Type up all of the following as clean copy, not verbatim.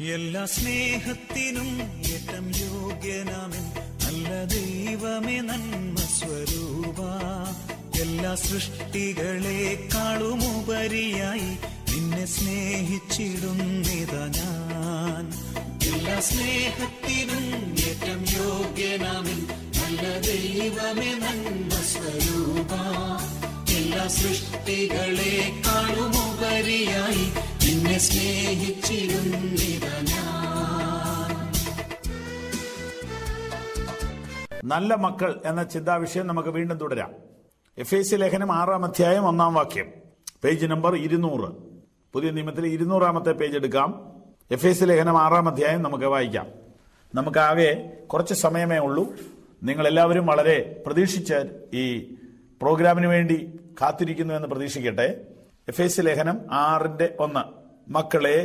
എല്ലാ സ്നേഹത്തിനും ഏറ്റം യോഗ്യനാമൻ നല്ല ദൈവമേ നന്മ സ്വരൂപ. എല്ലാ സൃഷ്ടികളെക്കാളുമുപരിയായി നിന്നെ സ്നേഹിച്ചിടുന്നിതാ ഞാൻ. എല്ലാ സ്നേഹത്തിനും ഏറ്റം യോഗ്യനാമൻ നല്ല ദൈവമേ നന്മ സ്വരൂപ. എല്ലാ സൃഷ്ടികളെക്കാളുമുപരിയായി നിന്നെ സ്നേഹിച്ചിരുന്നിതാ ഞാൻ. നല്ല മക്കൾ എന്ന ചിന്താവിഷയം നമുക്ക് വീണ്ടും തുടരാം. എഫേസ്യ ലേഖനം 6-ാം അധ്യായം 1-ാം വാക്യം, പേജ് നമ്പർ 200. പുതിയ നിയമത്തിലെ 200-ാമത്തെ പേജ് എടുക്കാം. എഫേസ്യ ലേഖനം 6-ാം അധ്യായം നമുക്ക് വായിക്കാം. നമുക്കാകെ കുറച്ച് സമയമേ ഉള്ളൂ. നിങ്ങളെല്ലാവരും വളരെ പ്രതീക്ഷിച്ച് ഈ പ്രോഗ്രാമിന് വേണ്ടി കാത്തിരിക്കുന്നു എന്ന് പ്രതീക്ഷിക്കട്ടെ. എഫേസ്യ ലേഖനം 6:1. മക്കളെ,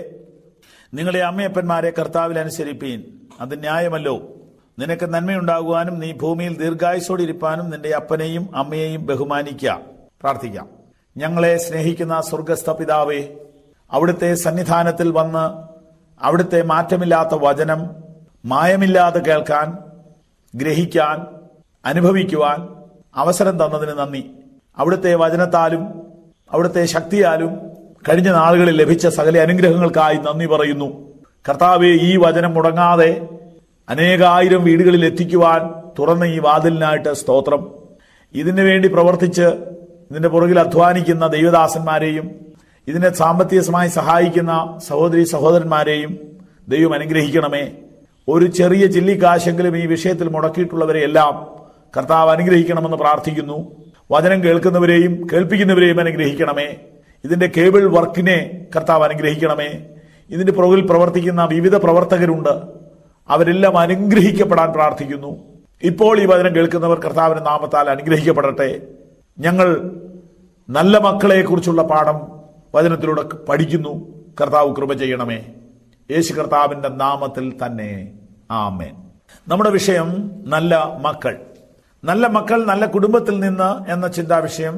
നിങ്ങളുടെ അമ്മയപ്പന്മാരെ കർത്താവിൽ അനുസരിപ്പീൻ, അത് ന്യായമല്ലോ. നിനക്ക് നന്മയുണ്ടാകുവാനും നീ ഭൂമിയിൽ ദീർഘായുസോടിരിപ്പാനും നിന്റെ അപ്പനെയും അമ്മയെയും ബഹുമാനിക്കുക. പ്രാർത്ഥിക്കാം. ഞങ്ങളെ സ്നേഹിക്കുന്ന സ്വർഗസ്ഥ പിതാവേ, അവിടുത്തെ സന്നിധാനത്തിൽ വന്ന് അവിടുത്തെ മാറ്റമില്ലാത്ത വചനം മായമില്ലാതെ കേൾക്കാൻ, ഗ്രഹിക്കാൻ, അനുഭവിക്കുവാൻ അവസരം തന്നതിന് നന്ദി. അവിടുത്തെ വചനത്താലും അവിടുത്തെ ശക്തിയാലും കഴിഞ്ഞ നാളുകളിൽ ലഭിച്ച സകല അനുഗ്രഹങ്ങൾക്കായി നന്ദി പറയുന്നു. കർത്താവെ, ഈ വചനം മുടങ്ങാതെ അനേകായിരം വീടുകളിൽ എത്തിക്കുവാൻ തുറന്ന ഈ വാതിലിനായിട്ട് സ്തോത്രം. ഇതിനു വേണ്ടി പ്രവർത്തിച്ച് ഇതിന്റെ പുറകിൽ അധ്വാനിക്കുന്ന ദൈവദാസന്മാരെയും ഇതിനെ സാമ്പത്തികമായി സഹായിക്കുന്ന സഹോദരി സഹോദരന്മാരെയും ദൈവം അനുഗ്രഹിക്കണമേ. ഒരു ചെറിയ ചില്ലിക്കാശെങ്കിലും ഈ വിഷയത്തിൽ മുടക്കിയിട്ടുള്ളവരെ എല്ലാം കർത്താവ് അനുഗ്രഹിക്കണമെന്ന് പ്രാർത്ഥിക്കുന്നു. വചനം കേൾക്കുന്നവരെയും കേൾപ്പിക്കുന്നവരെയും അനുഗ്രഹിക്കണമേ. ഇതിന്റെ കേബിൾ വർക്കിനെ കർത്താവ് അനുഗ്രഹിക്കണമേ. ഇതിന്റെ പുറകിൽ പ്രവർത്തിക്കുന്ന വിവിധ പ്രവർത്തകരുണ്ട്, അവരെല്ലാം അനുഗ്രഹിക്കപ്പെടാൻ പ്രാർത്ഥിക്കുന്നു. ഇപ്പോൾ ഈ വചനം കേൾക്കുന്നവർ കർത്താവിന്റെ നാമത്താൽ അനുഗ്രഹിക്കപ്പെടട്ടെ. ഞങ്ങൾ നല്ല മക്കളെ കുറിച്ചുള്ള പാഠം വചനത്തിലൂടെ പഠിക്കുന്നു. കർത്താവ് കൃപ ചെയ്യണമേ. യേശു കർത്താവിന്റെ നാമത്തിൽ തന്നെ ആമേൻ. നമ്മുടെ വിഷയം നല്ല മക്കൾ. നല്ല മക്കൾ നല്ല കുടുംബത്തിൽ നിന്ന് എന്ന ചിന്താവിഷയം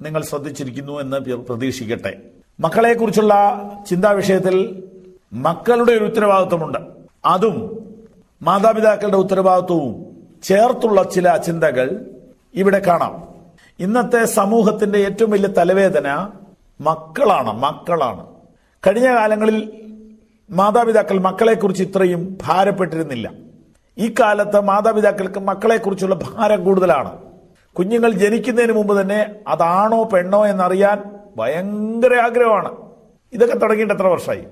നിങ്ങൾ ശ്രദ്ധിച്ചിരിക്കുന്നു എന്ന് പ്രതീക്ഷിക്കട്ടെ. മക്കളെ കുറിച്ചുള്ള ചിന്താവിഷയത്തിൽ മക്കളുടെ ഒരു ഉത്തരവാദിത്വമുണ്ട്. അതും മാതാപിതാക്കളുടെ ഉത്തരവാദിത്വവും ചേർത്തുള്ള ചില ചിന്തകൾ ഇവിടെ കാണാം. ഇന്നത്തെ സമൂഹത്തിന്റെ ഏറ്റവും വലിയ തലവേദന മക്കളാണ്. കഴിഞ്ഞ കാലങ്ങളിൽ മാതാപിതാക്കൾ മക്കളെക്കുറിച്ച് ഇത്രയും ഭാരപ്പെട്ടിരുന്നില്ല. ഈ കാലത്ത് മാതാപിതാക്കൾക്ക് മക്കളെക്കുറിച്ചുള്ള ഭാരം കൂടുതലാണ്. കുഞ്ഞുങ്ങൾ ജനിക്കുന്നതിന് മുമ്പ് തന്നെ അതാണോ പെണ്ണോ എന്നറിയാൻ ഭയങ്കര ആഗ്രഹമാണ്. ഇതൊക്കെ തുടങ്ങിയിട്ട് എത്ര വർഷമായി?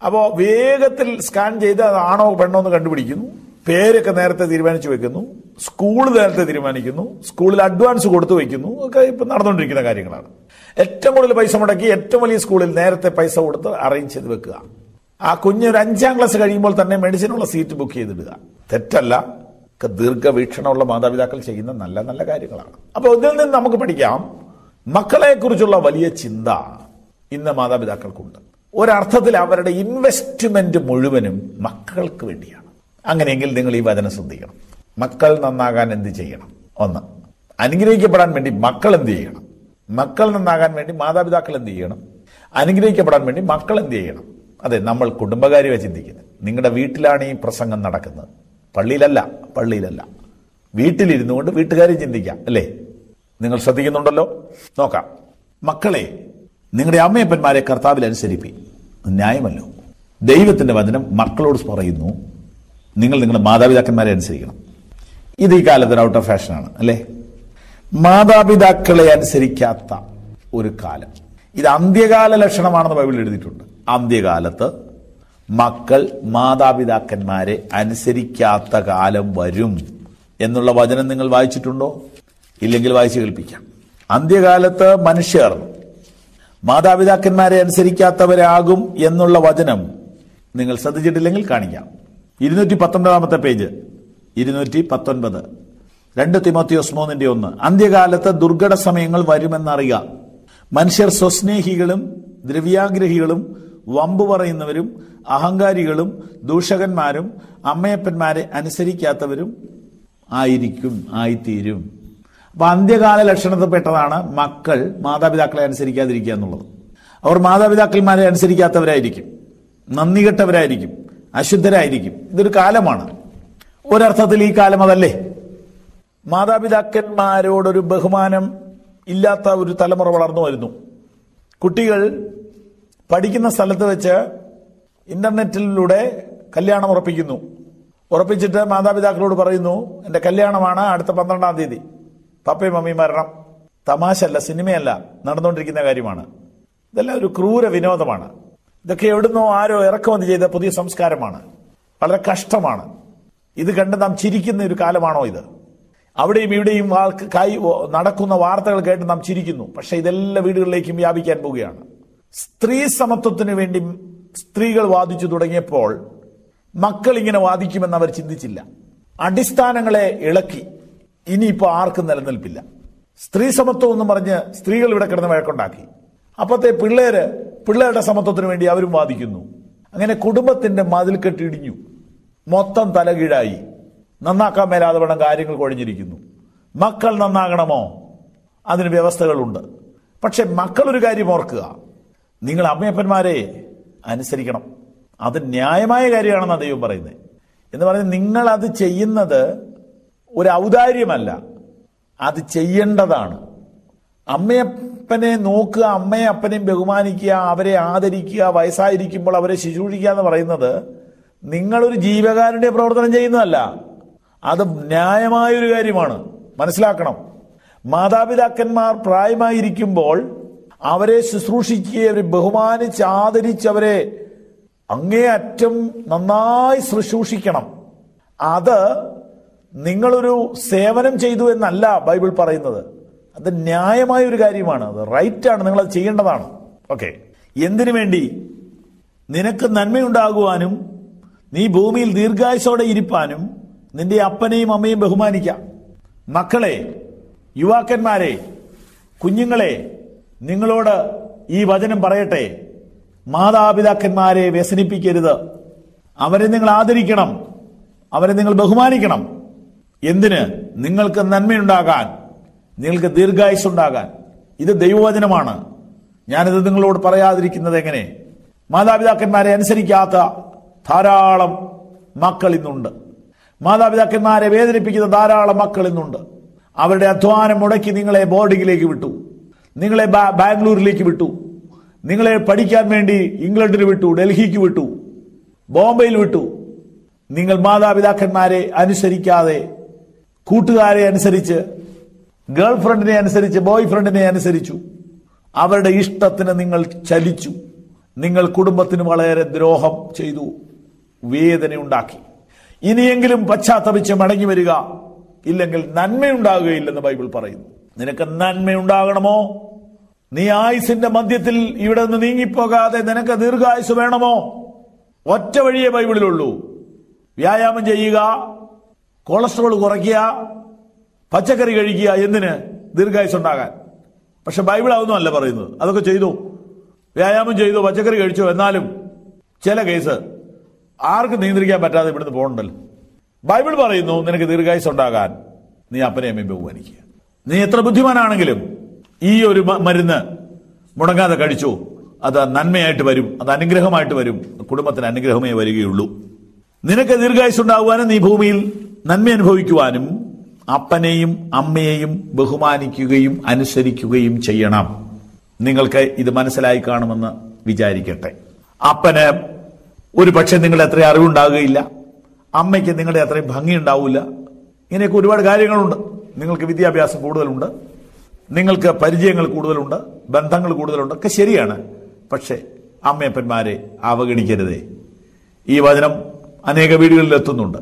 അപ്പോൾ വേഗത്തിൽ സ്കാൻ ചെയ്ത് അതാണോ പെണ്ണോ എന്ന് കണ്ടുപിടിക്കുന്നു. പേരൊക്കെ നേരത്തെ തീരുമാനിച്ചു വെക്കുന്നു. സ്കൂൾ നേരത്തെ തീരുമാനിക്കുന്നു. സ്കൂളിൽ അഡ്വാൻസ് കൊടുത്തു വയ്ക്കുന്നു. ഒക്കെ ഇപ്പം നടന്നുകൊണ്ടിരിക്കുന്ന കാര്യങ്ങളാണ്. ഏറ്റവും കൂടുതൽ പൈസ മുടക്കി ഏറ്റവും വലിയ സ്കൂളിൽ നേരത്തെ പൈസ കൊടുത്ത് അറേഞ്ച് ചെയ്ത് വെക്കുക. ആ കുഞ്ഞ് ഒരു 5ാം ക്ലാസ് കഴിയുമ്പോൾ തന്നെ മെഡിസിനുള്ള സീറ്റ് ബുക്ക് ചെയ്തിടുക. തെറ്റല്ല. ദീർഘവീക്ഷണമുള്ള മാതാപിതാക്കൾ ചെയ്യുന്ന നല്ല നല്ല കാര്യങ്ങളാണ്. അപ്പോൾ ഇതിൽ നിന്ന് നമുക്ക് പഠിക്കാം. മക്കളെ കുറിച്ചുള്ള വലിയ ചിന്ത ഇന്ന് മാതാപിതാക്കൾക്കുണ്ട്. ഒരർത്ഥത്തിൽ അവരുടെ ഇൻവെസ്റ്റ്മെന്റ് മുഴുവനും മക്കൾക്ക് വേണ്ടിയാണ്. അങ്ങനെയെങ്കിൽ നിങ്ങൾ ഈ വചനം ശ്രദ്ധിക്കണം. മക്കൾ നന്നാകാൻ എന്ത് ചെയ്യണം? 1, അനുഗ്രഹിക്കപ്പെടാൻ വേണ്ടി മക്കൾ എന്ത് ചെയ്യണം? മക്കൾ നന്നാകാൻ വേണ്ടി മാതാപിതാക്കൾ എന്ത് ചെയ്യണം? അനുഗ്രഹിക്കപ്പെടാൻ വേണ്ടി മക്കൾ എന്ത് ചെയ്യണം? അതെ, നമ്മൾ കുടുംബകാര്യമാണ് ചിന്തിക്കുന്നത്. നിങ്ങളുടെ വീട്ടിലാണ് ഈ പ്രസംഗം നടക്കുന്നത്, പള്ളിയിലല്ല. വീട്ടിലിരുന്നു കൊണ്ട് വീട്ടുകാരെ ചിന്തിക്കാം, അല്ലേ? നിങ്ങൾ ശ്രദ്ധിക്കുന്നുണ്ടല്ലോ. നോക്കാം. മക്കളെ, നിങ്ങളുടെ അമ്മയപ്പന്മാരെ കർത്താവിൽ അനുസരിപ്പീൻ, ന്യായമല്ലോ. ദൈവത്തിന്റെ വചനം മക്കളോട് പറയുന്നു, നിങ്ങൾ നിങ്ങളുടെ മാതാപിതാക്കന്മാരെ അനുസരിക്കണം. ഇത് ഈ കാലത്ത് ഒരു ഔട്ട് ഓഫ് ഫാഷനാണ്, അല്ലേ? മാതാപിതാക്കളെ അനുസരിക്കാത്ത ഒരു കാലം. ഇത് അന്ത്യകാല ലക്ഷണമാണെന്ന് ബൈബിളിൽ എഴുതിയിട്ടുണ്ട്. അന്ത്യകാലത്ത് മക്കൾ മാതാപിതാക്കന്മാരെ അനുസരിക്കാത്ത കാലം വരും എന്നുള്ള വചനം നിങ്ങൾ വായിച്ചിട്ടുണ്ടോ? ഇല്ലെങ്കിൽ വായിച്ചു കേൾപ്പിക്കാം. അന്ത്യകാലത്ത് മനുഷ്യർ മാതാപിതാക്കന്മാരെ അനുസരിക്കാത്തവരാകും എന്നുള്ള വചനം നിങ്ങൾ ശ്രദ്ധിച്ചിട്ടില്ലെങ്കിൽ കാണിക്കാം. 219-ാമത്തെ പേജ്, 219. 2 തിമോത്തിയോസ് 3:1. അന്ത്യകാലത്ത് ദുർഘട സമയങ്ങൾ വരുമെന്നറിയുക. മനുഷ്യർ സ്വസ്നേഹികളും ദ്രവ്യാഗ്രഹികളും വമ്പു പറയുന്നവരും അഹങ്കാരികളും ദൂഷകന്മാരും അമ്മയപ്പന്മാരെ അനുസരിക്കാത്തവരും ആയിത്തീരും. അപ്പൊ അന്ത്യകാല ലക്ഷണത്തിൽപ്പെട്ടതാണ് മക്കൾ മാതാപിതാക്കളെ അനുസരിക്കാതിരിക്കുക എന്നുള്ളത്. അവർ മാതാപിതാക്കന്മാരെ അനുസരിക്കാത്തവരായിരിക്കും, നന്ദി കെട്ടവരായിരിക്കും, അശുദ്ധരായിരിക്കും. ഇതൊരു കാലമാണ്. ഒരർത്ഥത്തിൽ ഈ കാലം അതല്ലേ? മാതാപിതാക്കന്മാരോടൊരു ബഹുമാനം ഇല്ലാത്ത ഒരു തലമുറ വളർന്നു വരുന്നു. കുട്ടികൾ പഠിക്കുന്ന സ്ഥലത്ത് വെച്ച് ഇന്റർനെറ്റിലൂടെ കല്യാണം ഉറപ്പിക്കുന്നു. ഉറപ്പിച്ചിട്ട് മാതാപിതാക്കളോട് പറയുന്നു, എൻ്റെ കല്യാണമാണ് അടുത്ത 12-ാം തീയതി, പപ്പയും മമ്മിയും വരണം. തമാശല്ല, സിനിമയല്ല, നടന്നുകൊണ്ടിരിക്കുന്ന കാര്യമാണ്. ഇതെല്ലാം ഒരു ക്രൂര വിനോദമാണ്. ഇതൊക്കെ എവിടുന്നോ ആരോ ഇറക്കുമതി ചെയ്ത പുതിയ സംസ്കാരമാണ്. വളരെ കഷ്ടമാണ്. ഇത് കണ്ട് നാം ചിരിക്കുന്ന ഒരു കാലമാണോ ഇത്? അവിടെയും ഇവിടെയും നടക്കുന്ന വാർത്തകൾ കേട്ട് നാം ചിരിക്കുന്നു. പക്ഷെ ഇതെല്ലാ വീടുകളിലേക്കും വ്യാപിക്കാൻ പോവുകയാണ്. സ്ത്രീ സമത്വത്തിന് വേണ്ടി സ്ത്രീകൾ വാദിച്ചു തുടങ്ങിയപ്പോൾ മക്കൾ ഇങ്ങനെ വാദിക്കുമെന്ന് അവർ ചിന്തിച്ചില്ല. അടിസ്ഥാനങ്ങളെ ഇളക്കി. ഇനിയിപ്പോ ആർക്കും നിലനിൽപ്പില്ല. സ്ത്രീ സമത്വം എന്ന് പറഞ്ഞ് സ്ത്രീകൾ ഇവിടെ കിടന്ന് വഴക്കുണ്ടാക്കി. അപ്പത്തെ പിള്ളേരുടെ സമത്വത്തിന് വേണ്ടി അവരും വാദിക്കുന്നു. അങ്ങനെ കുടുംബത്തിന്റെ മതിൽക്കെട്ട് ഇടിഞ്ഞു. മൊത്തം തലകീഴായി. നന്നാക്കാൻ മേലാതെ വേണം കാര്യങ്ങൾ കുഴഞ്ഞിരിക്കുന്നു. മക്കൾ നന്നാകണമോ? അതിന് വ്യവസ്ഥകളുണ്ട്. പക്ഷെ മക്കളൊരു കാര്യം ഓർക്കുക, നിങ്ങൾ അമ്മയപ്പന്മാരെ അനുസരിക്കണം. അത് ന്യായമായ കാര്യമാണെന്നാണ് ദൈവം പറയുന്നത്. എന്ന് പറഞ്ഞാൽ നിങ്ങൾ അത് ചെയ്യുന്നത് ഒരു ഔദാര്യമല്ല, അത് ചെയ്യേണ്ടതാണ്. അമ്മയപ്പനെ നോക്കുക, അമ്മയെ അപ്പനെയും ബഹുമാനിക്കുക, അവരെ ആദരിക്കുക, വയസ്സായിരിക്കുമ്പോൾ അവരെ ശുശ്രൂഷിക്കുക എന്ന് പറയുന്നത് നിങ്ങളൊരു ജീവകാരുണ്യ പ്രവർത്തനം ചെയ്യുന്നതല്ല, അത് ന്യായമായൊരു കാര്യമാണ്. മനസ്സിലാക്കണം. മാതാപിതാക്കന്മാർ പ്രായമായിരിക്കുമ്പോൾ അവരെ ശുശ്രൂഷിക്കുകയും അവരെ ബഹുമാനിച്ച് ആദരിച്ച് അവരെ അങ്ങേയറ്റം നന്നായി ശുശ്രൂഷിക്കണം. അത് നിങ്ങളൊരു സേവനം ചെയ്തു എന്നല്ല ബൈബിൾ പറയുന്നത്. അത് ന്യായമായ ഒരു കാര്യമാണ്, അത് റൈറ്റാണ്, നിങ്ങളത് ചെയ്യേണ്ടതാണ്. ഓക്കെ. എന്തിനു വേണ്ടി? നിനക്ക് നന്മയുണ്ടാകുവാനും നീ ഭൂമിയിൽ ദീർഘായുസ്സോടെ ഇരിപ്പാനും നിന്റെ അപ്പനെയും അമ്മയും ബഹുമാനിക്കാം. മക്കളെ, യുവാക്കന്മാരെ, കുഞ്ഞുങ്ങളെ, നിങ്ങളോട് ഈ വചനം പറയട്ടെ. മാതാപിതാക്കന്മാരെ വ്യസനിപ്പിക്കരുത്. അവരെ നിങ്ങൾ ആദരിക്കണം, അവരെ നിങ്ങൾ ബഹുമാനിക്കണം. എന്തിന്? നിങ്ങൾക്ക് നന്മയുണ്ടാകാൻ, നിങ്ങൾക്ക് ദീർഘായുസ്സുണ്ടാകാൻ. ഇത് ദൈവവചനമാണ്. ഞാനിത് നിങ്ങളോട് പറയാതിരിക്കുന്നത് എങ്ങനെ? മാതാപിതാക്കന്മാരെ അനുസരിക്കാത്ത ധാരാളം മക്കൾ ഇന്നുണ്ട്. മാതാപിതാക്കന്മാരെ വേദനിപ്പിക്കുന്ന ധാരാളം മക്കൾ ഇന്നുണ്ട്. അവരുടെ അധ്വാനം മുടക്കി നിങ്ങളെ ബോർഡിങ്ങിലേക്ക് വിട്ടു, നിങ്ങളെ ബാംഗ്ലൂരിലേക്ക് വിട്ടു, നിങ്ങളെ പഠിക്കാൻ വേണ്ടി ഇംഗ്ലണ്ടിന് വിട്ടു, ഡൽഹിക്ക് വിട്ടു, ബോംബെയിൽ വിട്ടു. നിങ്ങൾ മാതാപിതാക്കന്മാരെ അനുസരിക്കാതെ കൂട്ടുകാരെ അനുസരിച്ച്, ഗേൾ ഫ്രണ്ടിനെ അനുസരിച്ച്, ബോയ് ഫ്രണ്ടിനെ അനുസരിച്ചു. അവരുടെ ഇഷ്ടത്തിന് നിങ്ങൾ ചലിച്ചു. നിങ്ങൾ കുടുംബത്തിന് വളരെ ദ്രോഹം ചെയ്തു, വേദനയുണ്ടാക്കി. ഇനിയെങ്കിലും പശ്ചാത്തപിച്ച് മടങ്ങി വരിക, ഇല്ലെങ്കിൽ നന്മയുണ്ടാകുകയില്ലെന്ന് ബൈബിൾ പറയുന്നു. നിനക്ക് നന്മയുണ്ടാകണമോ? നീ ആയുസിന്റെ മധ്യത്തിൽ ഇവിടെ നിന്ന് നീങ്ങിപ്പോകാതെ നിനക്ക് ദീർഘായുസ് വേണമോ? ഒറ്റ വഴിയേ ബൈബിളിലുള്ളൂ. വ്യായാമം ചെയ്യുക, കൊളസ്ട്രോൾ കുറയ്ക്കുക, പച്ചക്കറി കഴിക്കുക. എന്തിന്? ദീർഘായുസ് ഉണ്ടാകാൻ. പക്ഷെ ബൈബിൾ അതൊന്നും അല്ല പറയുന്നത്. അതൊക്കെ ചെയ്തു, വ്യായാമം ചെയ്തു, പച്ചക്കറി കഴിച്ചു, എന്നാലും ചില കേസ് ആർക്കും നിയന്ത്രിക്കാൻ പറ്റാതെ ഇവിടുന്ന് പോകണ്ടല്ലോ. ബൈബിൾ പറയുന്നു നിനക്ക് ദീർഘായുസ് ഉണ്ടാകാൻ നീ അപ്പനെയും അമ്മയും ബഹുമാനിക്കുക. നീ എത്ര ബുദ്ധിമാനാണെങ്കിലും ഈ ഒരു മരുന്ന് മുടങ്ങാതെ കഴിച്ചു, അത് നന്മയായിട്ട് വരും, അത് അനുഗ്രഹമായിട്ട് വരും. കുടുംബത്തിന് അനുഗ്രഹമേ വരികയുള്ളൂ. നിനക്ക് ദീർഘായുസ് ഉണ്ടാകുവാനും നീ ഭൂമിയിൽ നന്മ അനുഭവിക്കുവാനും അപ്പനെയും അമ്മയെയും ബഹുമാനിക്കുകയും അനുസരിക്കുകയും ചെയ്യണം. നിങ്ങൾക്ക് ഇത് മനസ്സിലായി കാണുമെന്ന് വിചാരിക്കട്ടെ. അപ്പന് ഒരു പക്ഷെ നിങ്ങളുടെ അത്രയും അറിവുണ്ടാകുകയില്ല, അമ്മയ്ക്ക് നിങ്ങളുടെ അത്രയും ഭംഗി ഉണ്ടാവില്ല. ഇങ്ങനെയൊക്കെ ഒരുപാട് കാര്യങ്ങളുണ്ട്. നിങ്ങൾക്ക് വിദ്യാഭ്യാസം കൂടുതലുണ്ട്, നിങ്ങൾക്ക് പരിചയങ്ങൾ കൂടുതലുണ്ട്, ബന്ധങ്ങൾ കൂടുതലുണ്ട്, ഒക്കെ ശരിയാണ്. പക്ഷെ അമ്മയപ്പന്മാരെ അവഗണിക്കരുതേ. ഈ വചനം അനേക വീടുകളിൽ എത്തുന്നുണ്ട്.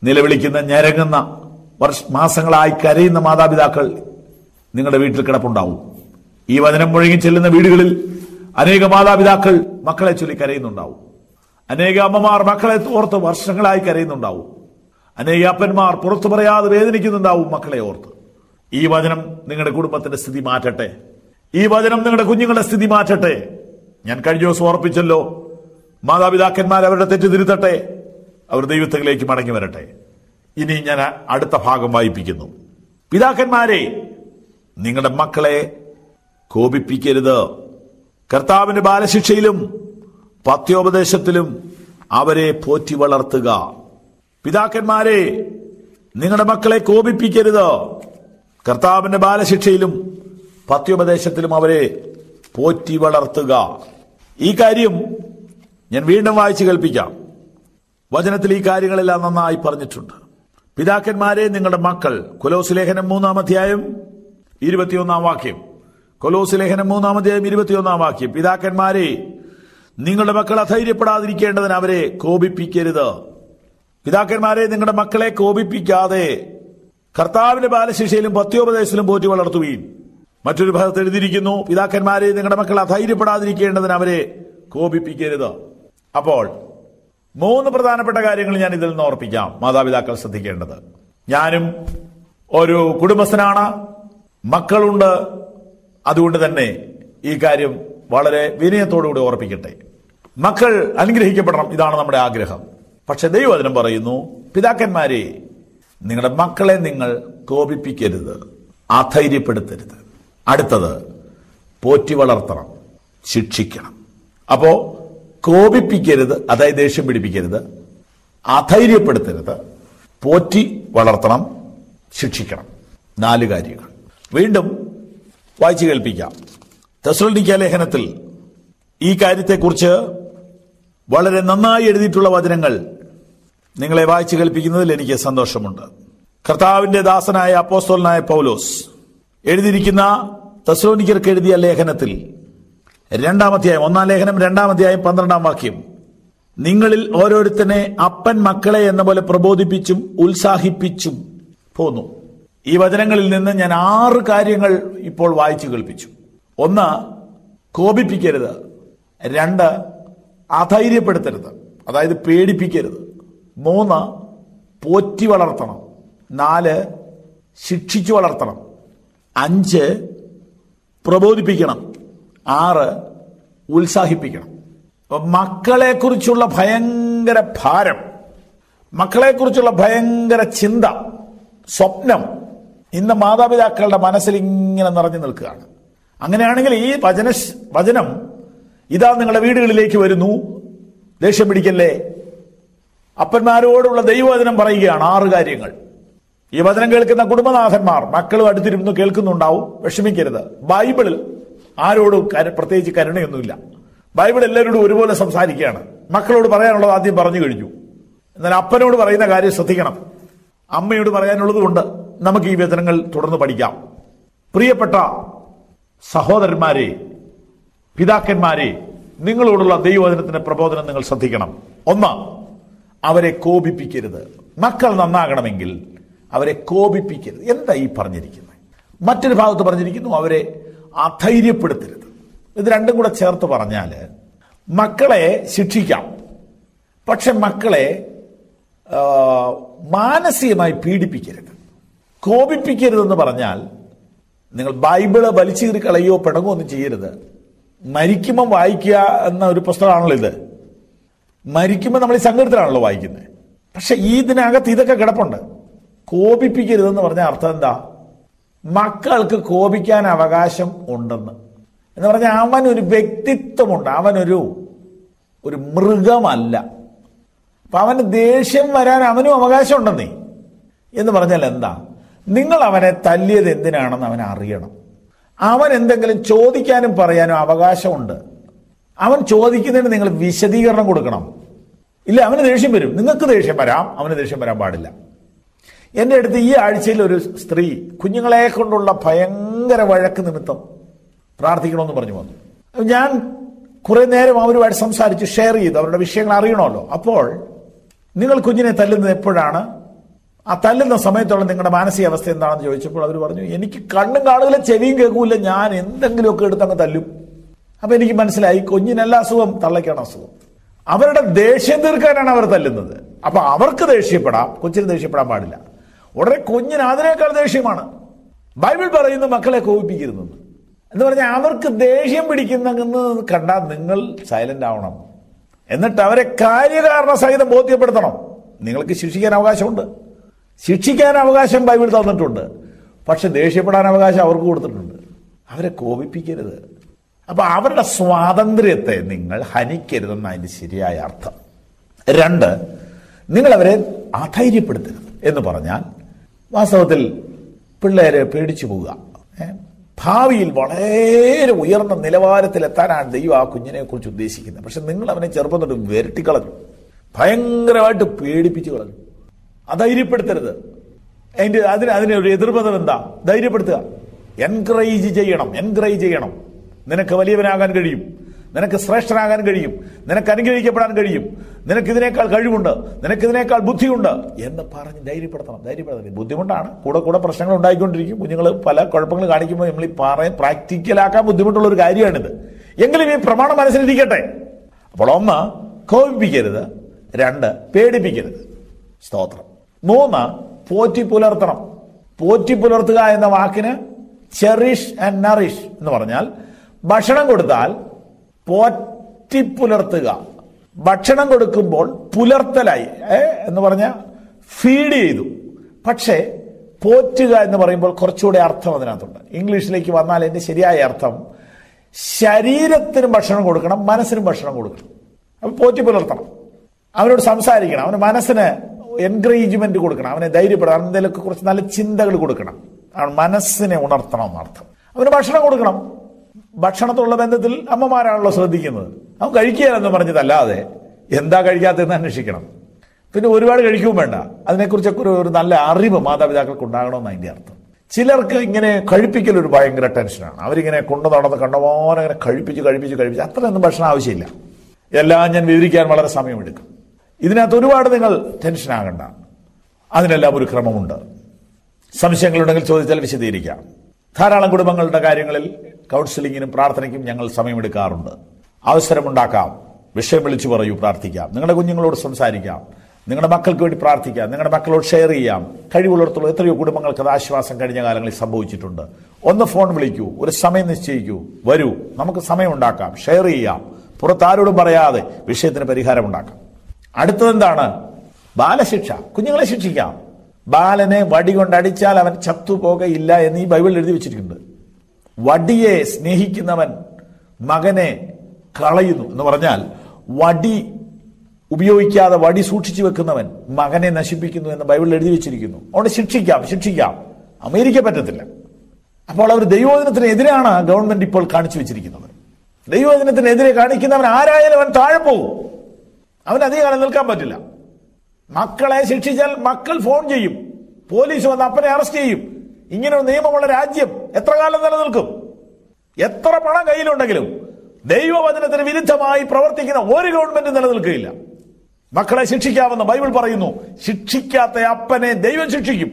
നിലവിളിക്കുന്ന, ഞരങ്ങുന്ന, മാസങ്ങളായി കരയുന്ന മാതാപിതാക്കൾ നിങ്ങളുടെ വീട്ടിൽ കിടപ്പുണ്ടാവും. ഈ വചനം മുഴങ്ങി ചെല്ലുന്ന വീടുകളിൽ അനേക മാതാപിതാക്കൾ മക്കളെ ചൊല്ലി കരയുന്നുണ്ടാവും. അനേക അമ്മമാർ മക്കളെ ഓർത്ത് വർഷങ്ങളായി കരയുന്നുണ്ടാവും. അനേക അപ്പന്മാർ പുറത്തു പറയാതെ വേദനിക്കുന്നുണ്ടാവും മക്കളെ ഓർത്ത്. ഈ വചനം നിങ്ങളുടെ കുടുംബത്തിന്റെ സ്ഥിതി മാറ്റട്ടെ. ഈ വചനം നിങ്ങളുടെ കുഞ്ഞുങ്ങളുടെ സ്ഥിതി മാറ്റട്ടെ. ഞാൻ കഴിഞ്ഞ ദിവസം ഓർപ്പിച്ചല്ലോ, മാതാപിതാക്കന്മാർ അവരുടെ തെറ്റ് തിരുത്തട്ടെ, അവർ ദൈവത്തിലേക്ക് മടങ്ങി വരട്ടെ. ഇനി ഞാൻ അടുത്ത ഭാഗം വായിപ്പിക്കുന്നു. പിതാക്കന്മാരെ, നിങ്ങളുടെ മക്കളെ കോപിപ്പിക്കരുത്. കർത്താവിന്റെ ബാലശിക്ഷയിലും പഥ്യോപദേശത്തിലും അവരെ പോറ്റി വളർത്തുക. പിതാക്കന്മാരെ, നിങ്ങളുടെ മക്കളെ കോപിപ്പിക്കരുത്. കർത്താവിന്റെ ബാലശിക്ഷയിലും പത്യോപദേശത്തിലും അവരെ പോറ്റി വളർത്തുക. ഈ കാര്യം ഞാൻ വീണ്ടും വായിച്ചു കേൾപ്പിക്കാം. വചനത്തിൽ ഈ കാര്യങ്ങളെല്ലാം നന്നായി പറഞ്ഞിട്ടുണ്ട്. പിതാക്കന്മാരെ, നിങ്ങളുടെ മക്കൾ, കൊലോസ് ലേഖനം 3-ാം അധ്യായം 21-ാം വാക്യം. കൊലോസ് ലേഖനം 3-ാം അധ്യായം 21-ാം വാക്യം. പിതാക്കന്മാരെ, നിങ്ങളുടെ മക്കൾ അധൈര്യപ്പെടാതിരിക്കേണ്ടതിന് അവരെ കോപിപ്പിക്കരുത്. പിതാക്കന്മാരെ, നിങ്ങളുടെ മക്കളെ കോപിപ്പിക്കാതെ കർത്താവിന്റെ ബാലശിക്ഷയിലും പത്യോപദേശത്തിലും പോറ്റി വളർത്തുകയും. മറ്റൊരു ഭാഗത്ത് എഴുതിയിരിക്കുന്നു, പിതാക്കന്മാരെ, നിങ്ങളുടെ മക്കൾ അധൈര്യപ്പെടാതിരിക്കേണ്ടതിന് അവരെ കോപിപ്പിക്കരുത്. അപ്പോൾ 3 പ്രധാനപ്പെട്ട കാര്യങ്ങൾ ഞാൻ ഇതിൽ നിന്ന് ഓർപ്പിക്കാം. മാതാപിതാക്കൾ ശ്രദ്ധിക്കേണ്ടത്. ഞാനും ഒരു കുടുംബസ്ഥനാണ്, മക്കളുണ്ട്. അതുകൊണ്ട് തന്നെ ഈ കാര്യം വളരെ വിനയത്തോടുകൂടി ഓർപ്പിക്കട്ടെ. മക്കൾ അനുഗ്രഹിക്കപ്പെടണം, ഇതാണ് നമ്മുടെ ആഗ്രഹം. പക്ഷെ ദൈവവചനം പറയുന്നു, പിതാക്കന്മാരെ, നിങ്ങളുടെ മക്കളെ നിങ്ങൾ കോപിപ്പിക്കരുത്, അധൈര്യപ്പെടുത്തരുത്. അടുത്തത്, പോറ്റി വളർത്തണം, ശിക്ഷിക്കണം. അപ്പോ കോപിപ്പിക്കരുത്, അതായത് ദേഷ്യം പിടിപ്പിക്കരുത്, അധൈര്യപ്പെടുത്തരുത്, പോറ്റി വളർത്തണം, ശിക്ഷിക്കണം. 4 കാര്യങ്ങൾ വീണ്ടും വായിച്ചു കേൾപ്പിക്കാം. തെസ്സലോനിക്ക ലേഖനത്തിൽ ഈ കാര്യത്തെക്കുറിച്ച് വളരെ നന്നായി എഴുതിയിട്ടുള്ള വചനങ്ങൾ നിങ്ങളെ വായിച്ചു കേൾപ്പിക്കുന്നതിൽ എനിക്ക് സന്തോഷമുണ്ട്. കർത്താവിന്റെ ദാസനായ അപ്പോസ്തലനായ പൗലോസ് എഴുതിയിരിക്കുന്ന തെസ്സലോനിക്കർക്ക് എഴുതിയ ലേഖനത്തിൽ 2-ാം അധ്യായം, 1-ാം ലേഖനം 2-ാം അധ്യായം 12-ാം വാക്യം. നിങ്ങളിൽ ഓരോരുത്തനെ അപ്പൻ മക്കളെ എന്ന പോലെ പ്രബോധിപ്പിച്ചും ഉത്സാഹിപ്പിച്ചും പോന്നു. ഈ വചനങ്ങളിൽ നിന്ന് ഞാൻ 6 കാര്യങ്ങൾ ഇപ്പോൾ വായിച്ചു കേൾപ്പിച്ചു. 1, കോപിപ്പിക്കരുത്. 2, അധൈര്യപ്പെടുത്തരുത്, അതായത് പേടിപ്പിക്കരുത്. 3, പോറ്റി വളർത്തണം. 4, ശിക്ഷിച്ചു വളർത്തണം. 5, പ്രബോധിപ്പിക്കണം. 6, ഉത്സാഹിപ്പിക്കണം. മക്കളെക്കുറിച്ചുള്ള ഭയങ്കര ഭാരം, മക്കളെക്കുറിച്ചുള്ള ഭയങ്കര ചിന്ത, സ്വപ്നം ഇന്ന് മാതാപിതാക്കളുടെ മനസ്സിൽ ഇങ്ങനെ നിറഞ്ഞു നിൽക്കുകയാണ്. അങ്ങനെയാണെങ്കിൽ ഈ വചനം ഇതാ നിങ്ങളുടെ വീടുകളിലേക്ക് വരുന്നു. ദേഷ്യം പിടിക്കല്ലേ. അപ്പന്മാരോടുള്ള ദൈവവചനം പറയുകയാണ് 6 കാര്യങ്ങൾ. ഈ വചനം കേൾക്കുന്ന കുടുംബനാഥന്മാർ മക്കളും അടുത്തിരുന്ന് കേൾക്കുന്നുണ്ടാവും. വിഷമിക്കരുത്. ബൈബിളിൽ ആരോടും പ്രത്യേകിച്ച് കരുണയൊന്നുമില്ല. ബൈബിൾ എല്ലാവരോടും ഒരുപോലെ സംസാരിക്കുകയാണ്. മക്കളോട് പറയാനുള്ളത് ആദ്യം പറഞ്ഞു കഴിഞ്ഞു. എന്നാൽ അപ്പനോട് പറയുന്ന കാര്യം ശ്രദ്ധിക്കണം. അമ്മയോട് പറയാനുള്ളത് കൊണ്ട് നമുക്ക് ഈ വചനങ്ങൾ തുടർന്ന് പഠിക്കാം. പ്രിയപ്പെട്ട സഹോദരന്മാരെ, പിതാക്കന്മാരെ, നിങ്ങളോടുള്ള ദൈവവചനത്തിന്റെ പ്രബോധനം നിങ്ങൾ ശ്രദ്ധിക്കണം. 1, അവരെ കോപിപ്പിക്കരുത്. മക്കൾ നന്നാകണമെങ്കിൽ അവരെ കോപിപ്പിക്കരുത്. എന്താ ഈ പറഞ്ഞിരിക്കുന്നത്? മറ്റൊരു ഭാഗത്ത് പറഞ്ഞിരിക്കുന്നു, അവരെ അധൈര്യപ്പെടുത്തരുത്. ഇത് രണ്ടും കൂടെ ചേർത്ത് പറഞ്ഞാൽ മക്കളെ ശിക്ഷിക്കാം, പക്ഷെ മക്കളെ മാനസികമായി പീഡിപ്പിക്കരുത്. കോപിപ്പിക്കരുതെന്ന് പറഞ്ഞാൽ നിങ്ങൾ ബൈബിള് വലിച്ചീറി കളയോ പിടങ്ങോ ഒന്നും ചെയ്യരുത്. മരിക്കുമ്പം വായിക്കുക എന്ന ഒരു പുസ്തകമാണല്ലോ ഇത്. മരിക്കുമ്പോൾ നമ്മൾ ഈ സങ്കടത്തിലാണല്ലോ വായിക്കുന്നത്. പക്ഷെ ഇതിനകത്ത് ഇതൊക്കെ കിടപ്പുണ്ട്. കോപിപ്പിക്കരുതെന്ന് പറഞ്ഞ അർത്ഥം എന്താ? മക്കൾക്ക് കോപിക്കാൻ അവകാശം ഉണ്ടെന്ന് എന്ന് പറഞ്ഞാൽ അവനൊരു വ്യക്തിത്വമുണ്ട്. അവനൊരു മൃഗമല്ല. അപ്പൊ അവന് ദേഷ്യം വരാൻ അവനും അവകാശം ഉണ്ടെന്നേ. എന്ന് പറഞ്ഞാൽ എന്താ? നിങ്ങൾ അവനെ തല്ലിയത് എന്തിനാണെന്ന് അവൻ അറിയണം. അവൻ എന്തെങ്കിലും ചോദിക്കാനും പറയാനും അവകാശമുണ്ട്. അവൻ ചോദിക്കുന്നതിന് നിങ്ങൾ വിശദീകരണം കൊടുക്കണം. ഇല്ല, അവന് ദേഷ്യം വരും. നിങ്ങൾക്ക് ദേഷ്യം വരാം, അവന് ദേഷ്യം വരാൻ പാടില്ല. എൻ്റെ അടുത്ത് ഈ ആഴ്ചയിൽ ഒരു സ്ത്രീ കുഞ്ഞുങ്ങളെ കൊണ്ടുള്ള ഭയങ്കര വഴക്ക് നിമിത്തം പ്രാർത്ഥിക്കണമെന്ന് പറഞ്ഞു വന്നു. ഞാൻ കുറെ നേരം അവരുമായിട്ട് സംസാരിച്ച് ഷെയർ ചെയ്തു. അവരുടെ വിഷയങ്ങൾ അറിയണമല്ലോ. അപ്പോൾ നിങ്ങൾ കുഞ്ഞിനെ തല്ലുന്നത് എപ്പോഴാണ്? ആ തല്ലുന്ന സമയത്തുള്ള നിങ്ങളുടെ മാനസികാവസ്ഥ എന്താണെന്ന് ചോദിച്ചപ്പോൾ അവർ പറഞ്ഞു, എനിക്ക് കണ്ണും കാണുകയില്ല, ചെവിയും കേൾക്കൂല, ഞാൻ എന്തെങ്കിലുമൊക്കെ എടുത്തങ്ങ് തല്ലും. അപ്പൊ എനിക്ക് മനസ്സിലായി, കുഞ്ഞിനല്ല അസുഖം, തള്ളയ്ക്കാണ് അസുഖം. അവരുടെ ദേഷ്യം തീർക്കാനാണ് അവർ തല്ലുന്നത്. അപ്പൊ അവർക്ക് ദേഷ്യപ്പെടാം, കൊച്ചിന് ദേഷ്യപ്പെടാൻ പാടില്ല. ഉടനെ കുഞ്ഞിന് അതിനേക്കാൾ ദേഷ്യമാണ്. ബൈബിൾ പറയുന്നു മക്കളെ കോപിപ്പിക്കരുതെന്ന്. എന്ന് പറഞ്ഞാൽ അവർക്ക് ദേഷ്യം പിടിക്കുന്നെന്ന് കണ്ടാൽ നിങ്ങൾ സൈലന്റ് ആവണം. എന്നിട്ട് അവരെ കാര്യകാരണ സഹിതം ബോധ്യപ്പെടുത്തണം. നിങ്ങൾക്ക് ശിക്ഷിക്കാൻ അവകാശമുണ്ട്, ശിക്ഷിക്കാൻ അവകാശം ബൈബിൾ തന്നിട്ടുണ്ട്. പക്ഷെ ദേഷ്യപ്പെടാൻ അവകാശം അവർക്ക് കൊടുത്തിട്ടുണ്ട്. അവരെ കോപിപ്പിക്കരുത്. അപ്പൊ അവരുടെ സ്വാതന്ത്ര്യത്തെ നിങ്ങൾ ഹനിക്കരുതെന്ന് അതിന്റെ ശരിയായ അർത്ഥം. 2, നിങ്ങളവരെ അധൈര്യപ്പെടുത്തരുത് എന്ന് പറഞ്ഞാൽ വാസ്തവത്തിൽ പിള്ളേരെ പേടിച്ചു പോവുക. ഭാവിയിൽ വളരെ ഉയർന്ന നിലവാരത്തിലെത്താനാണ് ദൈവം ആ കുഞ്ഞിനെ കുറിച്ച് ഉദ്ദേശിക്കുന്നത്. പക്ഷെ നിങ്ങൾ അവനെ ചെറുപ്പം തൊട്ട് വിരട്ടിക്കളഞ്ഞു, ഭയങ്കരമായിട്ട് പേടിപ്പിച്ചു കളഞ്ഞു. അധൈര്യപ്പെടുത്തരുത്. അതിനൊരു എതിർപദം എന്താ? ധൈര്യപ്പെടുത്തുക. എൻകറേജ് ചെയ്യണം. നിനക്ക് വലിയവനാകാൻ കഴിയും, നിനക്ക് ശ്രേഷ്ഠനാകാൻ കഴിയും, നിനക്ക് അനുഗ്രഹിക്കപ്പെടാൻ കഴിയും, നിനക്ക് ഇതിനേക്കാൾ കഴിവുണ്ട്, നിനക്ക് ഇതിനേക്കാൾ ബുദ്ധിയുണ്ട് എന്ന് പറഞ്ഞ് ധൈര്യപ്പെടുത്തണം. ബുദ്ധിമുട്ടാണ്, കൂടെ പ്രശ്നങ്ങൾ ഉണ്ടായിക്കൊണ്ടിരിക്കും. കുഞ്ഞുങ്ങൾ പല കുഴപ്പങ്ങൾ കാണിക്കുമ്പോൾ നമ്മൾ ഈ പ്രാക്ടിക്കലാക്കാൻ ബുദ്ധിമുട്ടുള്ള ഒരു കാര്യമാണിത്. എങ്കിലും ഈ പ്രമാണം മനസ്സിലിരിക്കട്ടെ. അപ്പോൾ 1, കോപിപ്പിക്കരുത്. 2, പേടിപ്പിക്കരുത്. സ്തോത്രം. 3, പോറ്റി പുലർത്തണം. പോറ്റി പുലർത്തുക എന്ന വാക്കിന് ചെറിഷ് ആൻഡ് നറിഷ് എന്ന് പറഞ്ഞാൽ ഭക്ഷണം കൊടുത്താൽ പോറ്റി പുലർത്തുക. ഭക്ഷണം കൊടുക്കുമ്പോൾ പുലർത്തലായി എന്ന് പറഞ്ഞാൽ ഫീഡ് ചെയ്തു. പക്ഷേ പോറ്റുക എന്ന് പറയുമ്പോൾ കുറച്ചുകൂടെ അർത്ഥം അതിനകത്തുണ്ട്. ഇംഗ്ലീഷിലേക്ക് വന്നാൽ അതിന്റെ ശരിയായ അർത്ഥം ശരീരത്തിനും ഭക്ഷണം കൊടുക്കണം, മനസ്സിനും ഭക്ഷണം കൊടുക്കണം. അപ്പൊ പോറ്റി പുലർത്തണം. അവനോട് സംസാരിക്കണം, അവന് മനസ്സിന് എൻകറേജ്മെന്റ് കൊടുക്കണം, അവനെ ധൈര്യപ്പെടണം, എന്തെങ്കിലുമൊക്കെ കുറച്ച് നല്ല ചിന്തകൾ കൊടുക്കണം. അവൻ മനസ്സിനെ ഉണർത്തണം എന്നർത്ഥം. അവന് ഭക്ഷണം കൊടുക്കണം. ഭക്ഷണത്തിലുള്ള ബന്ധത്തിൽ അമ്മമാരാണല്ലോ ശ്രദ്ധിക്കുന്നത്. അവൻ കഴിക്കുകയെന്ന് പറഞ്ഞതല്ലാതെ എന്താ കഴിക്കാത്തതെന്ന് അന്വേഷിക്കണം. പിന്നെ ഒരുപാട് കഴിക്കുകയും വേണ്ട. അതിനെക്കുറിച്ചൊക്കെ ഒരു നല്ല അറിവ് മാതാപിതാക്കൾക്ക് ഉണ്ടാകണമെന്ന് അതിന്റെ അർത്ഥം. ചിലർക്ക് ഇങ്ങനെ കഴിപ്പിക്കൽ ഒരു ഭയങ്കര ടെൻഷനാണ്. അവരിങ്ങനെ കൊണ്ടു നടന്ന് കണ്ടമാനം അങ്ങനെ കഴിപ്പിച്ച് അത്രയൊന്നും ഭക്ഷണം ആവശ്യമില്ല. എല്ലാം ഞാൻ വിവരിക്കാൻ വളരെ സമയമെടുക്കും. ഇതിനകത്ത് ഒരുപാട് നിങ്ങൾ ടെൻഷനാകണ്ട. അതിനെല്ലാം ഒരു ക്രമമുണ്ട്. സംശയങ്ങളുണ്ടെങ്കിൽ ചോദിച്ചാൽ വിശദീകരിക്കാം. ധാരാളം കുടുംബങ്ങളുടെ കാര്യങ്ങളിൽ കൗൺസിലിങ്ങിനും പ്രാർത്ഥനയ്ക്കും ഞങ്ങൾ സമയമെടുക്കാറുണ്ട്. അവസരമുണ്ടാക്കാം, വിഷയം വിളിച്ചു പറയൂ, പ്രാർത്ഥിക്കാം, നിങ്ങളുടെ കുഞ്ഞുങ്ങളോട് സംസാരിക്കാം, നിങ്ങളുടെ മക്കൾക്ക് വേണ്ടി പ്രാർത്ഥിക്കാം, നിങ്ങളുടെ മക്കളോട് ഷെയർ ചെയ്യാം. കഴിവുള്ളിടത്തോളം എത്രയോ കുടുംബങ്ങൾക്ക് അത് ആശ്വാസം കഴിഞ്ഞ കാലങ്ങളിൽ സംഭവിച്ചിട്ടുണ്ട്. ഒന്ന് ഫോൺ വിളിക്കൂ, ഒരു സമയം നിശ്ചയിക്കൂ, വരൂ, നമുക്ക് സമയമുണ്ടാക്കാം, ഷെയർ ചെയ്യാം, പുറത്താരോടും പറയാതെ വിഷയത്തിന് പരിഹാരമുണ്ടാക്കാം. അടുത്തതെന്താണ്? ബാലശിക്ഷ. കുഞ്ഞുങ്ങളെ ശിക്ഷിക്കാം. ബാലനെ വടി കൊണ്ടടിച്ചാൽ അവൻ ചത്തുപോകയില്ല എന്ന് ഈ ബൈബിളിൽ എഴുതി വെച്ചിരിക്കുന്നത്. വടിയെ സ്നേഹിക്കുന്നവൻ മകനെ കളയുന്നു എന്ന് പറഞ്ഞാൽ വടി ഉപയോഗിക്കാതെ വടി സൂക്ഷിച്ചു വെക്കുന്നവൻ മകനെ നശിപ്പിക്കുന്നു എന്ന് ബൈബിളിൽ എഴുതി വെച്ചിരിക്കുന്നു. അതുകൊണ്ട് ശിക്ഷിക്കാം. അമേരിക്ക പറ്റത്തില്ല. അപ്പോൾ അവർ ദൈവവചനത്തിനെതിരാണ് ഗവൺമെന്റ് ഇപ്പോൾ കാണിച്ചു വെച്ചിരിക്കുന്നത്. ദൈവവചനത്തിനെതിരെ കാണിക്കുന്നവൻ ആരായാലും അവൻ താഴെ പോകും. അവൻ അധികം കാലം നിൽക്കാൻ പറ്റില്ല. മക്കളെ ശിക്ഷിച്ചാൽ മക്കൾ ഫോൺ ചെയ്യും, പോലീസ് വന്ന് അപ്പനെ അറസ്റ്റ് ചെയ്യും. ഇങ്ങനെ ഒരു നിയമമുള്ള രാജ്യം എത്ര കാലം നിലനിൽക്കും? എത്ര പണം കയ്യിലുണ്ടെങ്കിലും ദൈവവചനത്തിന് വിരുദ്ധമായി പ്രവർത്തിക്കുന്ന ഒരു ഗവൺമെന്റ് നിലനിൽക്കുകയില്ല. മക്കളെ ശിക്ഷിക്കാമെന്ന് ബൈബിൾ പറയുന്നു. ശിക്ഷിക്കാത്ത അപ്പനെ ദൈവം ശിക്ഷിക്കും.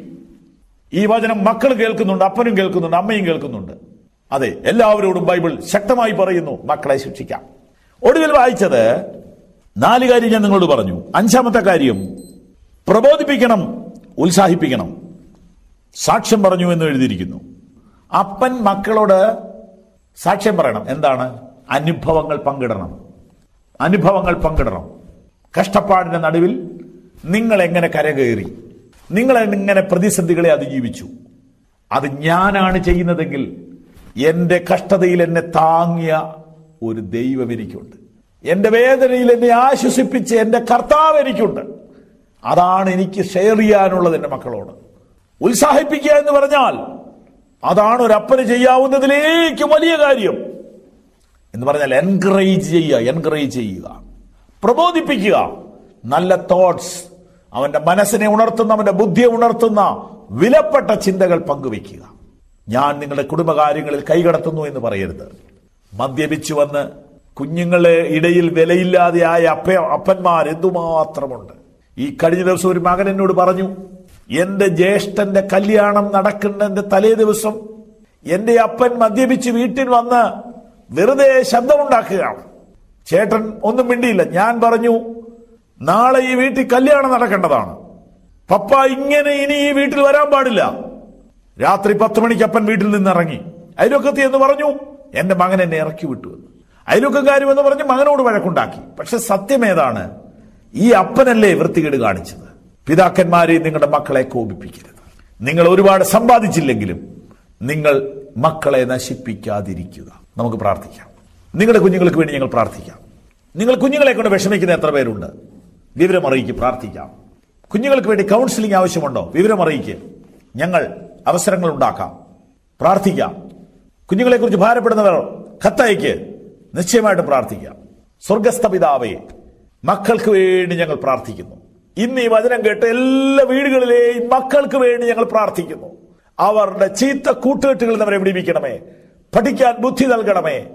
ഈ വചനം മക്കൾ കേൾക്കുന്നുണ്ട്, അപ്പനും കേൾക്കുന്നുണ്ട്, അമ്മയും കേൾക്കുന്നുണ്ട്. അതെ, എല്ലാവരോടും ബൈബിൾ ശക്തമായി പറയുന്നു, മക്കളെ ശിക്ഷിക്കാം. ഒടുവിൽ വായിച്ചത് 4 കാര്യം ഞാൻ നിങ്ങളോട് പറഞ്ഞു. 5ാമത്തെ കാര്യം, പ്രബോധിപ്പിക്കണം, ഉത്സാഹിപ്പിക്കണം. സാക്ഷ്യം പറഞ്ഞു എന്ന് എഴുതിയിരിക്കുന്നു. അപ്പൻ മക്കളോട് സാക്ഷ്യം പറയണം. എന്താണ്? അനുഭവങ്ങൾ പങ്കിടണം. കഷ്ടപ്പാടിന്റെ നടുവിൽ നിങ്ങൾ എങ്ങനെ കരകയറി, നിങ്ങൾ എങ്ങനെ പ്രതിസന്ധികളെ അതിജീവിച്ചു. അത് ഞാനാണ് ചെയ്യുന്നതെങ്കിൽ എന്റെ കഷ്ടതയിൽ എന്നെ താങ്ങിയ ഒരു ദൈവം എനിക്കുണ്ട്. എന്റെ വേദനയിൽ എന്നെ ആശ്വസിപ്പിച്ച് എന്റെ കർത്താവ് എനിക്കുണ്ട്. അതാണ് എനിക്ക് ഷെയർ ചെയ്യാനുള്ളത് എന്റെ മക്കളോട്. ഉത്സാഹിപ്പിക്കുക എന്ന് പറഞ്ഞാൽ അതാണ് ഒരു അപ്പന് ചെയ്യാവുന്നതിലേക്ക് വലിയ കാര്യം എന്ന് പറഞ്ഞാൽ എൻകറേജ് ചെയ്യുക, പ്രബോധിപ്പിക്കുക. നല്ല തോട്ട്സ്, അവന്റെ മനസ്സിനെ ഉണർത്തുന്ന, അവന്റെ ബുദ്ധിയെ ഉണർത്തുന്ന വിലപ്പെട്ട ചിന്തകൾ പങ്കുവയ്ക്കുക. ഞാൻ നിങ്ങളുടെ കുടുംബകാര്യങ്ങളിൽ കൈകടത്തുന്നു എന്ന് പറയരുത്. മദ്യപിച്ചു വന്ന് കുഞ്ഞുങ്ങളെ ഇടയിൽ വിലയില്ലാതെയായ അപ്പന്മാർ എന്തുമാത്രമുണ്ട്. ഈ കഴിഞ്ഞ ദിവസം ഒരു മകൻ എന്നോട് പറഞ്ഞു, എന്റെ ജ്യേഷ്ഠന്റെ കല്യാണം നടക്കുന്നതിന്റെ തലേ ദിവസം എന്റെ അപ്പൻ മദ്യപിച്ച് വീട്ടിൽ വന്ന് വെറുതെ ശബ്ദമുണ്ടാക്കുകയാണ്. ചേട്ടൻ ഒന്നും മിണ്ടിയില്ല. ഞാൻ പറഞ്ഞു, നാളെ ഈ വീട്ടിൽ കല്യാണം നടക്കേണ്ടതാണ്. പപ്പ ഇങ്ങനെ ഇനി ഈ വീട്ടിൽ വരാൻ പാടില്ല. രാത്രി 10 മണിക്ക് അപ്പൻ വീട്ടിൽ നിന്ന് ഇറങ്ങി. അയൽവക്കത്തി എന്ന് പറഞ്ഞു, എന്റെ മകൻ എന്നെ ഇറക്കി വിട്ടു എന്ന്. അയൽവക്കക്കാരും എന്ന് പറഞ്ഞ് മകനോട് വഴക്കുണ്ടാക്കി. പക്ഷെ സത്യം ഏതാണ്? ഈ അപ്പനല്ലേ വൃത്തികേട് കാണിച്ചത്. പിതാക്കന്മാരെ നിങ്ങളുടെ മക്കളെ കോപിപ്പിക്കരുത്. നിങ്ങൾ ഒരുപാട് സമ്പാദിച്ചില്ലെങ്കിലും നിങ്ങൾ മക്കളെ നശിപ്പിക്കാതിരിക്കുക. നമുക്ക് പ്രാർത്ഥിക്കാം. നിങ്ങളുടെ കുഞ്ഞുങ്ങൾക്ക് വേണ്ടി ഞങ്ങൾ പ്രാർത്ഥിക്കാം. നിങ്ങൾ കുഞ്ഞുങ്ങളെ കൊണ്ട് വിഷമിക്കുന്ന എത്ര പേരുണ്ട്? വിവരമറിയിക്കുക, പ്രാർത്ഥിക്കാം. കുഞ്ഞുങ്ങൾക്ക് വേണ്ടി കൗൺസിലിംഗ് ആവശ്യമുണ്ടോ? വിവരമറിയിക്കുക. ഞങ്ങൾ അവസരങ്ങൾ ഉണ്ടാക്കാം, പ്രാർത്ഥിക്കാം. കുഞ്ഞുങ്ങളെക്കുറിച്ച് ഭാരപ്പെടുന്നവർ കത്തയക്ക്, നിശ്ചയമായിട്ടും പ്രാർത്ഥിക്കാം. സ്വർഗസ്ഥ പിതാവേ, മക്കൾക്ക് വേണ്ടി ഞങ്ങൾ പ്രാർത്ഥിക്കുന്നു. ഇന്ന് ഈ വചനം കേട്ട് എല്ലാ വീടുകളിലെയും മക്കൾക്ക് വേണ്ടി ഞങ്ങൾ പ്രാർത്ഥിക്കുന്നു. അവരുടെ ചീത്ത കൂട്ടുകെട്ടുകളിൽ നിന്ന് അവരെ വിടിവിക്കണമേ. പഠിക്കാൻ ബുദ്ധി നൽകണമേ.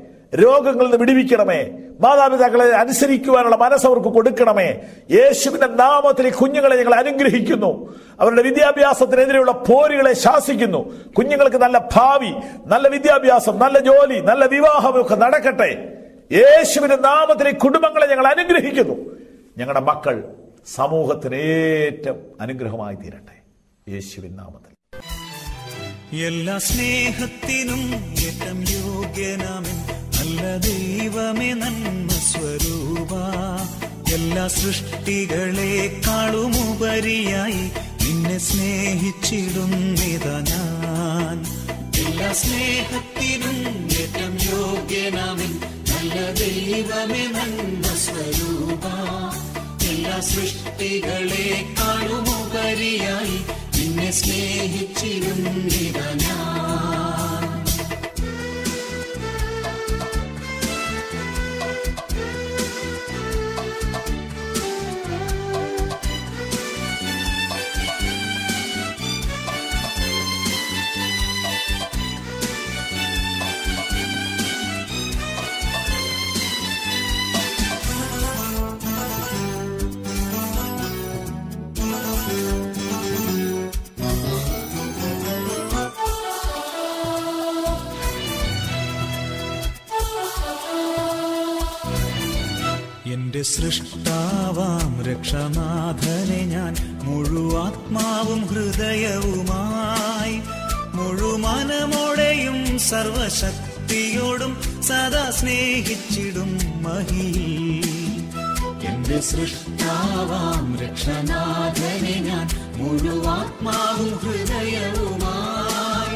രോഗങ്ങളിൽ നിന്ന് വിടിവിക്കണമേ. മാതാപിതാക്കളെ അനുസരിക്കുവാനുള്ള മനസ്സ് അവർക്ക് കൊടുക്കണമേ. യേശുവിന്റെ നാമത്തിൽ ഈ കുഞ്ഞുങ്ങളെ ഞങ്ങൾ അനുഗ്രഹിക്കുന്നു. അവരുടെ വിദ്യാഭ്യാസത്തിനെതിരെയുള്ള പോരുകളെ ശാസിക്കുന്നു. കുഞ്ഞുങ്ങൾക്ക് നല്ല ഭാവി, നല്ല വിദ്യാഭ്യാസം, നല്ല ജോലി, നല്ല വിവാഹമൊക്കെ നടക്കട്ടെ. യേശുവിന്റെ നാമത്തിൽ ഈ കുടുംബങ്ങളെ ഞങ്ങൾ അനുഗ്രഹിക്കുന്നു. ഞങ്ങളുടെ മക്കൾ സമൂഹത്തിന് ഏറ്റവും അനുഗ്രഹമായി തീരട്ടെ, യേശുവിൻ നാമത്തിൽ. എല്ലാ സ്നേഹത്തിനും ഏറ്റം യോഗ്യനാമൻ നല്ല ദൈവമേ, നന്മ സ്വരൂപ. എല്ലാ സൃഷ്ടികളെക്കാളും ഉപരിയായി നിന്നെ സ്നേഹിച്ചിടുന്നിതാ ഞാൻ. എല്ലാ സ്നേഹത്തിനും ഏറ്റം യോഗ്യനാമൻ നല്ല ദൈവമേ, നന്മ സ്വരൂപ. എല്ലാ സൃഷ്ടികളെക്കാളും ഉപരിയായി നിന്നെ സ്നേഹിച്ചിരുന്നിതാ ഞാൻ. എന്റെ സൃഷ്ടാവാം രക്ഷനാഥനെ ഞാൻ മുഴുവാത്മാവും ഹൃദയവുമായി മുഴുമനമോടെയും സർവശക്തിയോടും സദാ സ്നേഹിച്ചിടും മഹിയിൽ. എന്റെ സൃഷ്ടാവാം രക്ഷനാഥനെ ഞാൻ മുഴുവാത്മാവും ഹൃദയവുമായി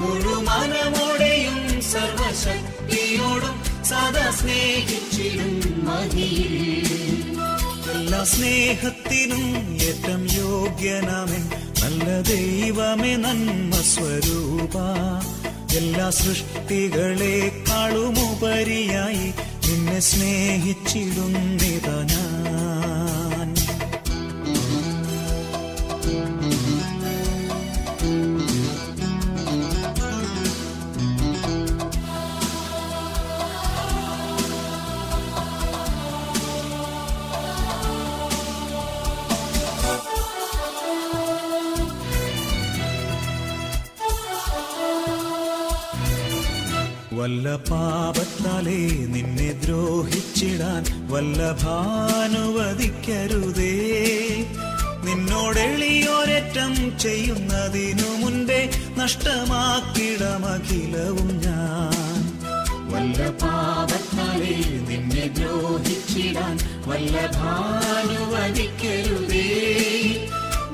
മുഴുമനമോടെയും സർവശക്തിയോടും സദാ സ്നേഹിച്ചിടും മഹിയിൽ. എല്ലാ സ്നേഹത്തിനും ഏറ്റം യോഗ്യനാമൻ നല്ല ദൈവമേ, നന്മ സ്വരൂപ. എല്ലാ സൃഷ്ടികളെക്കാളും ഉപരിയായി നിന്നെ സ്നേഹിച്ചിടുന്നിതാ ഞാൻ. വല്ല പാപത്താലേ നിന്നെ ദ്രോഹിച്ചിടാൻ വല്ലഭാനുവദിക്കരുതേ. നിന്നോടെളിയോരറ്റം ചെയ്യുന്നതിനു മുൻപേ നഷ്ടമാക്കിടമഖിലവും ഞാൻ. വല്ല പാപത്താലേ നിന്നെ ദ്രോഹിച്ചിടാൻ വല്ലഭാനുവദിക്കരുതേ.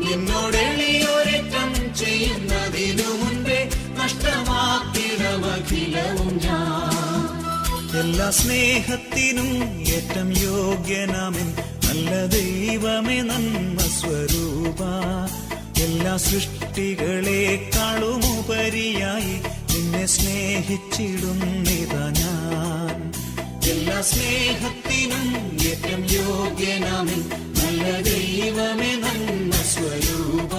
നിന്നോടെളിയോരറ്റം ചെയ്യുന്നതിനു മുൻപേ നഷ്ടമാക്കിടമഖിലവും ഞാൻ. എല്ലാ സ്നേഹത്തിനും ഏറ്റം യോഗ്യനാമൻ നല്ല ദൈവമേ, നന്മ സ്വരൂപ. എല്ലാ സൃഷ്ടികളെക്കാളും ഉപരിയായി നിന്നെ സ്നേഹിച്ചിടുന്നിതാ ഞാൻ. എല്ലാ സ്നേഹത്തിനും ഏറ്റം യോഗ്യനാമൻ നല്ല ദൈവമേ, നന്മ സ്വരൂപ.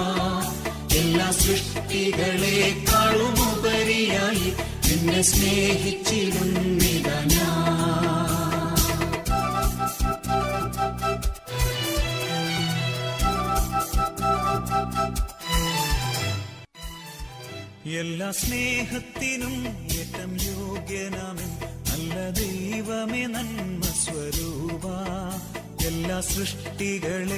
എല്ലാ സൃഷ്ടികളെക്കാളും ഉപരിയായി നിന്നെ സ്നേഹിച്ചിടുന്നിതാ ഞാൻ. എല്ലാ സ്നേഹത്തിനും ഏറ്റം യോഗ്യനാമൻ നല്ല ദൈവമേ, നന്മ സ്വരൂപ. എല്ലാ സൃഷ്ടികളെ